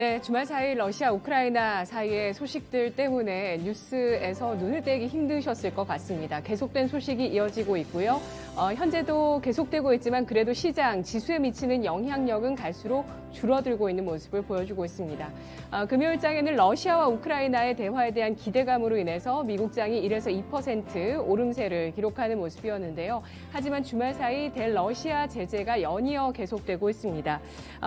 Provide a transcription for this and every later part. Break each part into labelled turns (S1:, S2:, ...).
S1: 네, 주말 사이 러시아, 우크라이나 사이의 소식들 때문에 뉴스에서 눈을 떼기 힘드셨을 것 같습니다. 계속된 소식이 이어지고 있고요. 현재도 계속되고 있지만 그래도 시장, 지수에 미치는 영향력은 갈수록 줄어들고 있는 모습을 보여주고 있습니다. 금요일장에는 러시아와 우크라이나의 대화에 대한 기대감으로 인해서 미국장이 1에서 2% 오름세를 기록하는 모습이었는데요. 하지만 주말 사이 대러시아 제재가 연이어 계속되고 있습니다.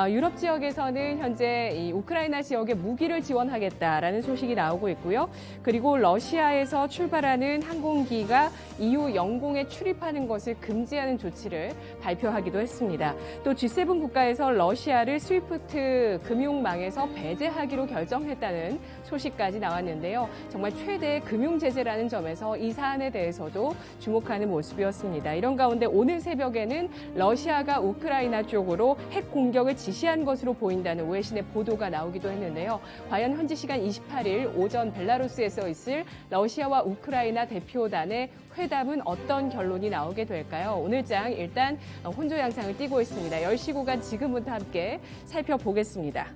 S1: 유럽 지역에서는 현재 이 우크라이나 지역에 무기를 지원하겠다라는 소식이 나오고 있고요. 그리고 러시아에서 출발하는 항공기가 EU 영공에 출입하는 것을 금지하는 조치를 발표하기도 했습니다. 또 G7 국가에서 러시아를 스위프트 금융망에서 배제하기로 결정했다는 소식까지 나왔는데요. 정말 최대의 금융 제재라는 점에서 이 사안에 대해서도 주목하는 모습이었습니다. 이런 가운데 오늘 새벽에는 러시아가 우크라이나 쪽으로 핵 공격을 지시한 것으로 보인다는 외신의 보도가 나오기도 했는데요. 과연 현지 시간 28일 오전 벨라루스에서 있을 러시아와 우크라이나 대표단의 회담은 어떤 결론이 나오게 될까요? 오늘장 일단 혼조 양상을 띠고 있습니다. 10시 구간 지금부터 함께 살펴보겠습니다.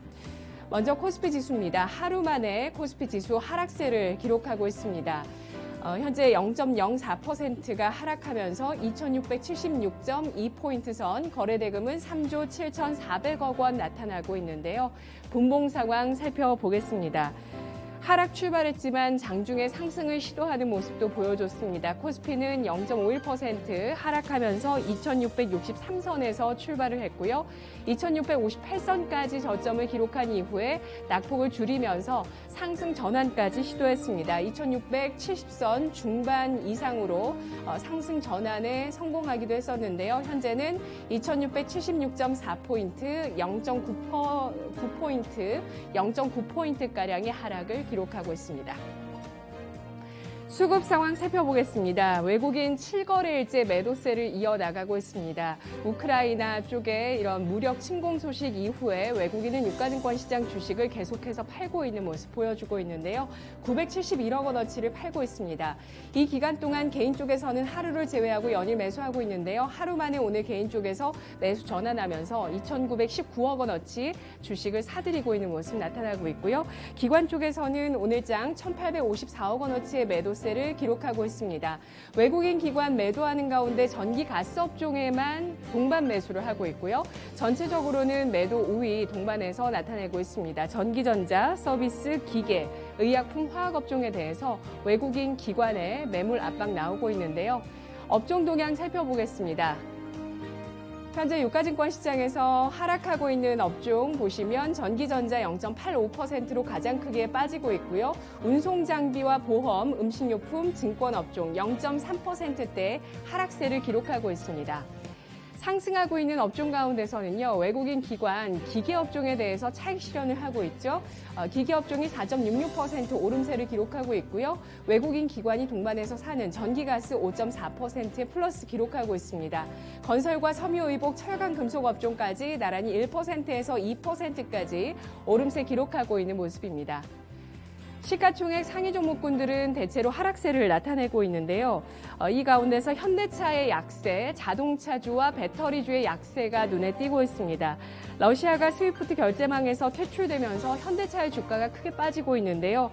S1: 먼저 코스피 지수입니다. 하루 만에 코스피 지수 하락세를 기록하고 있습니다. 현재 0.04%가 하락하면서 2676.2포인트 선, 거래대금은 3조 7,400억 원 나타나고 있는데요. 분봉 상황 살펴보겠습니다. 하락 출발했지만 장중에 상승을 시도하는 모습도 보여줬습니다. 코스피는 0.51% 하락하면서 2663선에서 출발을 했고요. 2658선까지 저점을 기록한 이후에 낙폭을 줄이면서 상승 전환까지 시도했습니다. 2670선 중반 이상으로 상승 전환에 성공하기도 했었는데요. 현재는 2676.4포인트, 0.9포인트가량의 하락을 기록하고 있습니다. 수급 상황 살펴보겠습니다. 외국인 7거래일째 매도세를 이어나가고 있습니다. 우크라이나 쪽에 이런 무력 침공 소식 이후에 외국인은 유가증권 시장 주식을 계속해서 팔고 있는 모습 보여주고 있는데요. 971억 원어치를 팔고 있습니다. 이 기간 동안 개인 쪽에서는 하루를 제외하고 연일 매수하고 있는데요. 하루 만에 오늘 개인 쪽에서 매수 전환하면서 2,919억 원어치 주식을 사들이고 있는 모습 나타나고 있고요. 기관 쪽에서는 오늘장 1,854억 원어치의 매도세를 기록하고 있습니다. 외국인 기관 매도하는 가운데 전기 가스 업종에만 동반 매수를 하고 있고요. 전체적으로는 매도 우위 동반해서 나타내고 있습니다. 전기전자, 서비스, 기계, 의약품, 화학 업종에 대해서 외국인 기관의 매물 압박 나오고 있는데요. 업종 동향 살펴보겠습니다. 현재 유가증권 시장에서 하락하고 있는 업종 보시면 전기전자 0.85%로 가장 크게 빠지고 있고요. 운송장비와 보험, 음식료품, 증권업종 0.3%대 하락세를 기록하고 있습니다. 상승하고 있는 업종 가운데서는요, 외국인 기관, 기계업종에 대해서 차익 실현을 하고 있죠. 기계업종이 4.66% 오름세를 기록하고 있고요. 외국인 기관이 동반해서 사는 전기가스 5.4%의 플러스 기록하고 있습니다. 건설과 섬유의복, 철강, 금속업종까지 나란히 1%에서 2%까지 오름세 기록하고 있는 모습입니다. 시가총액 상위 종목군들은 대체로 하락세를 나타내고 있는데요. 이 가운데서 현대차의 약세, 자동차주와 배터리주의 약세가 눈에 띄고 있습니다. 러시아가 스위프트 결제망에서 퇴출되면서 현대차의 주가가 크게 빠지고 있는데요.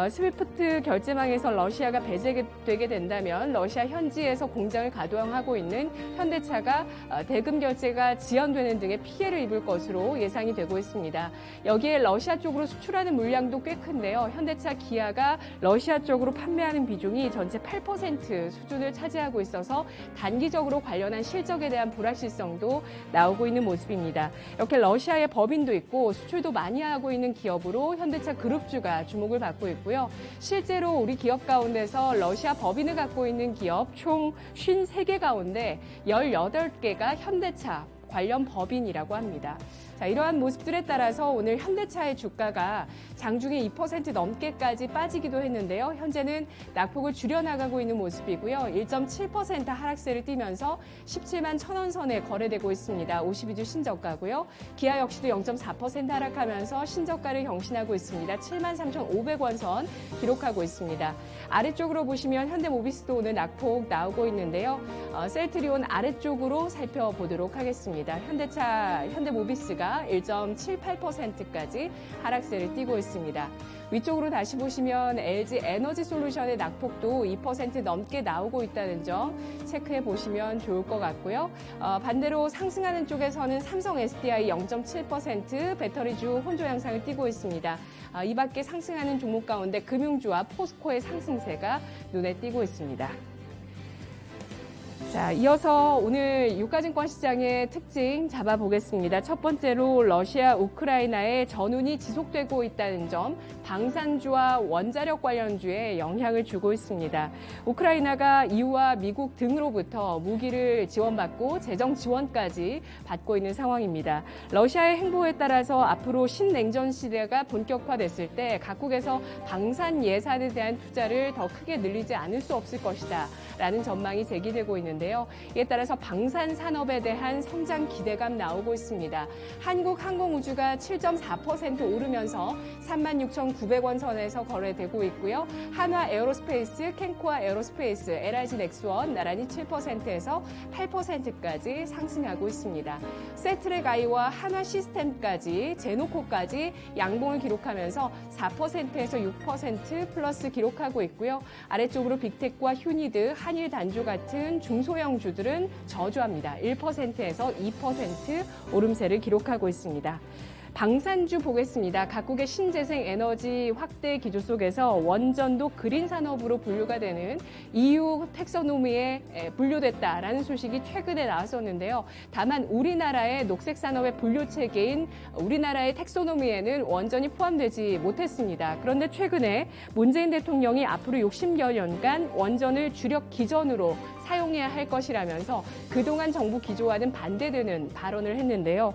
S1: 스위프트 결제망에서 러시아가 배제되게 된다면 러시아 현지에서 공장을 가동하고 있는 현대차가 대금 결제가 지연되는 등의 피해를 입을 것으로 예상이 되고 있습니다. 여기에 러시아 쪽으로 수출하는 물량도 꽤 큰데요. 현대차, 기아가 러시아 쪽으로 판매하는 비중이 전체 8% 수준을 차지하고 있어서 단기적으로 관련한 실적에 대한 불확실성도 나오고 있는 모습입니다. 이렇게 러시아의 법인도 있고 수출도 많이 하고 있는 기업으로 현대차 그룹주가 주목을 받고 있고요. 실제로 우리 기업 가운데서 러시아 법인을 갖고 있는 기업 총 53개 가운데 18개가 현대차 관련 법인이라고 합니다. 자, 이러한 모습들에 따라서 오늘 현대차의 주가가 장중에 2% 넘게까지 빠지기도 했는데요. 현재는 낙폭을 줄여나가고 있는 모습이고요. 1.7% 하락세를 띠면서 17만 1,000원 선에 거래되고 있습니다. 52주 신저가고요. 기아 역시도 0.4% 하락하면서 신저가를 경신하고 있습니다. 7만 3,500원 선 기록하고 있습니다. 아래쪽으로 보시면 현대모비스도 오늘 낙폭 나오고 있는데요. 셀트리온 아래쪽으로 살펴보도록 하겠습니다. 현대모비스가 주가 1.78%까지 하락세를 띠고 있습니다. 위쪽으로 다시 보시면 LG 에너지솔루션의 낙폭도 2% 넘게 나오고 있다는 점 체크해 보시면 좋을 것 같고요. 반대로 상승하는 쪽에서는 삼성 SDI 0.7% 배터리주 혼조 양상을 띠고 있습니다. 이 밖에 상승하는 종목 가운데 금융주와 포스코의 상승세가 눈에 띄고 있습니다. 자, 이어서 오늘 유가증권 시장의 특징 잡아보겠습니다. 첫 번째로 러시아, 우크라이나의 전운이 지속되고 있다는 점, 방산주와 원자력 관련주에 영향을 주고 있습니다. 우크라이나가 EU와 미국 등으로부터 무기를 지원받고 재정 지원까지 받고 있는 상황입니다. 러시아의 행보에 따라서 앞으로 신냉전 시대가 본격화됐을 때 각국에서 방산 예산에 대한 투자를 더 크게 늘리지 않을 수 없을 것이다 라는 전망이 제기되고 있는데요. 이에 따라서 방산 산업에 대한 성장 기대감 나오고 있습니다. 한국항공우주가 7.4% 오르면서 36,900원 선에서 거래되고 있고요. 한화에어로스페이스, 캔코아 에어로스페이스, LIG 넥스원 나란히 7%에서 8%까지 상승하고 있습니다. 세트랙 아이와 한화시스템까지, 제노코까지 양봉을 기록하면서 4%에서 6% 플러스 기록하고 있고요. 아래쪽으로 빅텍과 휴니드, 한일단조 같은 중소형주들은 저조합니다. 1%에서 2% 오름세를 기록하고 있습니다. 방산주 보겠습니다. 각국의 신재생 에너지 확대 기조 속에서 원전도 그린 산업으로 분류가 되는 EU 텍소노미에 분류됐다라는 소식이 최근에 나왔었는데요. 다만 우리나라의 녹색 산업의 분류 체계인 우리나라의 텍소노미에는 원전이 포함되지 못했습니다. 그런데 최근에 문재인 대통령이 앞으로 60여 년간 원전을 주력 기전으로 사용해야 할 것이라면서 그동안 정부 기조와는 반대되는 발언을 했는데요.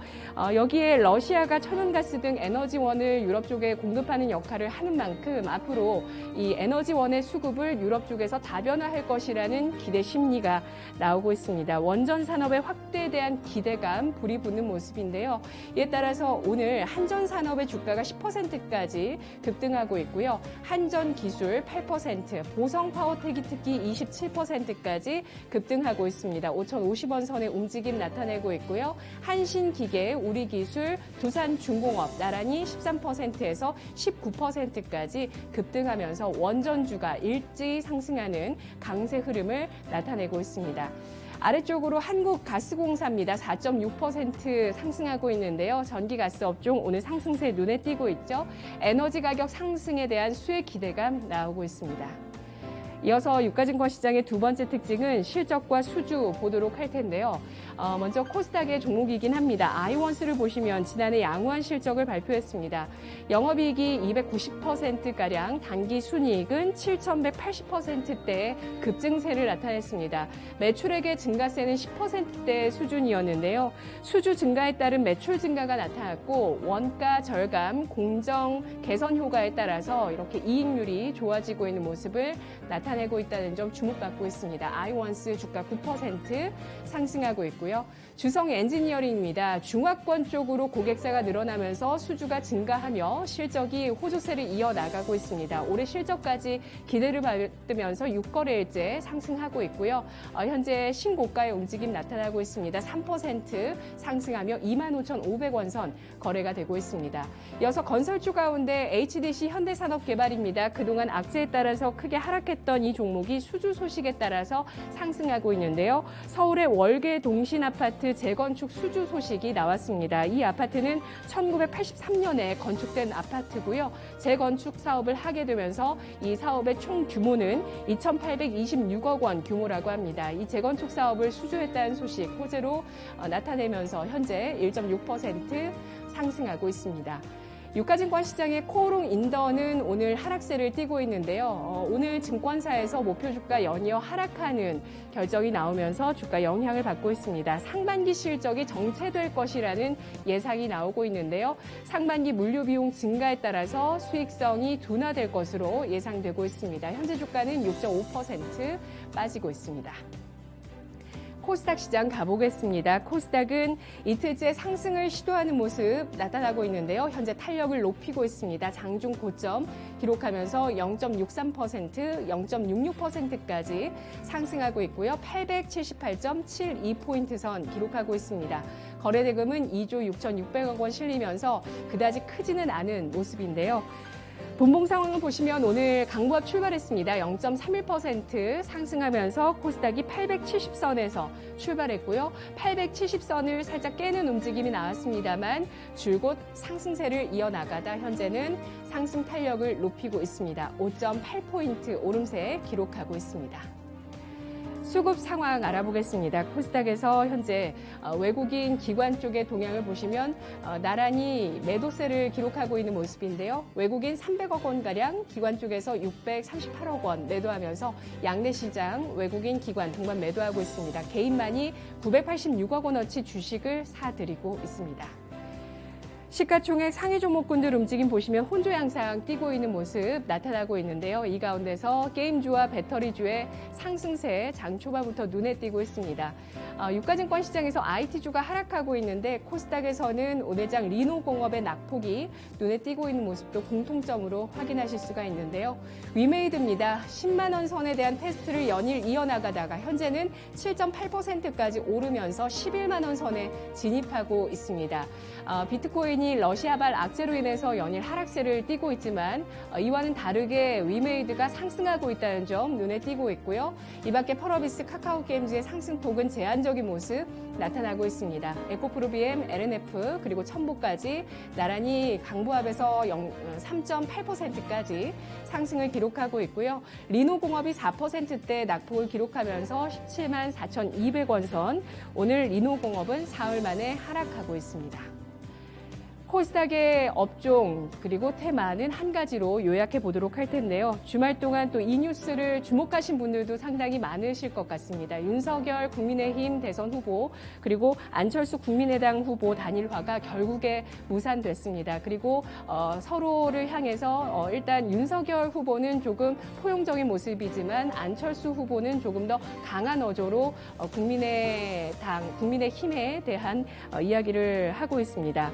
S1: 여기에 러시아가 천연가스 등 에너지원을 유럽 쪽에 공급하는 역할을 하는 만큼 앞으로 이 에너지원의 수급을 유럽 쪽에서 다변화할 것이라는 기대 심리가 나오고 있습니다. 원전 산업의 확대에 대한 기대감 불이 붙는 모습인데요. 이에 따라서 오늘 한전 산업의 주가가 10%까지 급등하고 있고요. 한전 기술 8%, 보성 파워텍이 특히 27%까지 급등하고 있습니다. 5,050원 선의 움직임 나타내고 있고요. 한신기계, 우리기술, 두산중공업 나란히 13%에서 19%까지 급등하면서 원전주가 일제히 상승하는 강세 흐름을 나타내고 있습니다. 아래쪽으로 한국가스공사입니다. 4.6% 상승하고 있는데요. 전기가스 업종 오늘 상승세 눈에 띄고 있죠. 에너지 가격 상승에 대한 수혜 기대감 나오고 있습니다. 이어서 유가증권 시장의 두 번째 특징은 실적과 수주 보도록 할 텐데요. 먼저 코스닥의 종목이긴 합니다. 아이원스를 보시면 지난해 양호한 실적을 발표했습니다. 영업이익이 290%가량, 단기 순이익은 7,180%대의 급증세를 나타냈습니다. 매출액의 증가세는 10%대 수준이었는데요. 수주 증가에 따른 매출 증가가 나타났고 원가 절감, 공정 개선 효과에 따라서 이렇게 이익률이 좋아지고 있는 모습을 나타내고 있다는 점 주목받고 있습니다. 아이원스 주가 9% 상승하고 있고요. 주성 엔지니어링입니다. 중화권 쪽으로 고객사가 늘어나면서 수주가 증가하며 실적이 호조세를 이어나가고 있습니다. 올해 실적까지 기대를 받으면서 6거래일째 상승하고 있고요. 현재 신고가의 움직임 나타나고 있습니다. 3% 상승하며 25,500원 선 거래가 되고 있습니다. 이어서 건설주 가운데 HDC 현대산업개발입니다. 그동안 악재에 따라서 크게 하락했던 이 종목이 수주 소식에 따라서 상승하고 있는데요. 서울의 월계 동신 아파트 재건축 수주 소식이 나왔습니다. 이 아파트는 1983년에 건축된 아파트고요. 재건축 사업을 하게 되면서 이 사업의 총 규모는 2,826억 원 규모라고 합니다. 이 재건축 사업을 수주했다는 소식 호재로 나타내면서 현재 1.6% 상승하고 있습니다. 유가증권 시장의 코오롱 인더는 오늘 하락세를 띠고 있는데요. 오늘 증권사에서 목표 주가 연이어 하락하는 결정이 나오면서 주가 영향을 받고 있습니다. 상반기 실적이 정체될 것이라는 예상이 나오고 있는데요. 상반기 물류 비용 증가에 따라서 수익성이 둔화될 것으로 예상되고 있습니다. 현재 주가는 6.5% 빠지고 있습니다. 코스닥 시장 가보겠습니다. 코스닥은 이틀째 상승을 시도하는 모습 나타나고 있는데요. 현재 탄력을 높이고 있습니다. 장중 고점 기록하면서 0.63%, 0.66%까지 상승하고 있고요. 878.72포인트 선 기록하고 있습니다. 거래대금은 2조 6,600억 원 실리면서 그다지 크지는 않은 모습인데요. 본봉 상황을 보시면 오늘 강보합 출발했습니다. 0.31% 상승하면서 코스닥이 870선에서 출발했고요. 870선을 살짝 깨는 움직임이 나왔습니다만 줄곧 상승세를 이어나가다 현재는 상승 탄력을 높이고 있습니다. 5.8포인트 오름세 기록하고 있습니다. 수급 상황 알아보겠습니다. 코스닥에서 현재 외국인 기관 쪽의 동향을 보시면 나란히 매도세를 기록하고 있는 모습인데요. 외국인 300억 원가량, 기관 쪽에서 638억 원 매도하면서 양대 시장 외국인 기관 동반 매도하고 있습니다. 개인만이 986억 원어치 주식을 사들이고 있습니다. 시가총액 상위 종목군들 움직임 보시면 혼조 양상 띄고 있는 모습 나타나고 있는데요. 이 가운데서 게임주와 배터리주의 상승세 장 초반부터 눈에 띄고 있습니다. 유가증권 시장에서 IT주가 하락하고 있는데 코스닥에서는 오늘장 리노공업의 낙폭이 눈에 띄고 있는 모습도 공통점으로 확인하실 수가 있는데요. 위메이드입니다. 10만 원 선에 대한 테스트를 연일 이어나가다가 현재는 7.8%까지 오르면서 11만 원 선에 진입하고 있습니다. 비트코인이 러시아발 악재로 인해서 연일 하락세를 띠고 있지만 이와는 다르게 위메이드가 상승하고 있다는 점 눈에 띄고 있고요. 이 밖에 펄어비스, 카카오게임즈의 상승폭은 제한적인 모습 나타나고 있습니다. 에코프로비엠, LNF 그리고 첨보까지 나란히 강보합에서 3.8%까지 상승을 기록하고 있고요. 리노공업이 4%대 낙폭을 기록하면서 17만 4,200원 선, 오늘 리노공업은 사흘 만에 하락하고 있습니다. 코스닥의 업종 그리고 테마는 한 가지로 요약해 보도록 할 텐데요. 주말 동안 또 이 뉴스를 주목하신 분들도 상당히 많으실 것 같습니다. 윤석열 국민의힘 대선 후보 그리고 안철수 국민의당 후보 단일화가 결국에 무산됐습니다. 그리고 서로를 향해서 일단 윤석열 후보는 조금 포용적인 모습이지만 안철수 후보는 조금 더 강한 어조로 국민의힘에 대한 이야기를 하고 있습니다.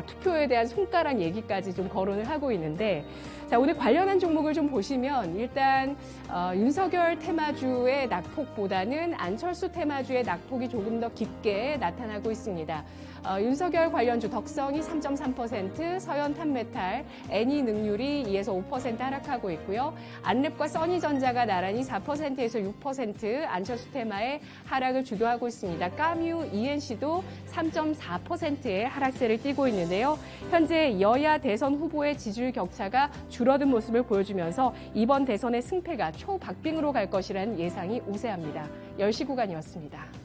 S1: 투표에 대한 손가락 얘기까지 좀 거론을 하고 있는데, 오늘 관련한 종목을 좀 보시면 일단 윤석열 테마주의 낙폭보다는 안철수 테마주의 낙폭이 조금 더 깊게 나타나고 있습니다. 윤석열 관련주 덕성이 3.3%, 서현 탄메탈, 애니능률이 2에서 5% 하락하고 있고요. 안랩과 써니전자가 나란히 4%에서 6% 안철수 테마의 하락을 주도하고 있습니다. 까뮤, ENC도 3.4%의 하락세를 띠고 있는데요. 현재 여야 대선 후보의 지지율 격차가 줄어든 모습을 보여주면서 이번 대선의 승패가 초박빙으로 갈 것이라는 예상이 우세합니다. 10시 구간이었습니다.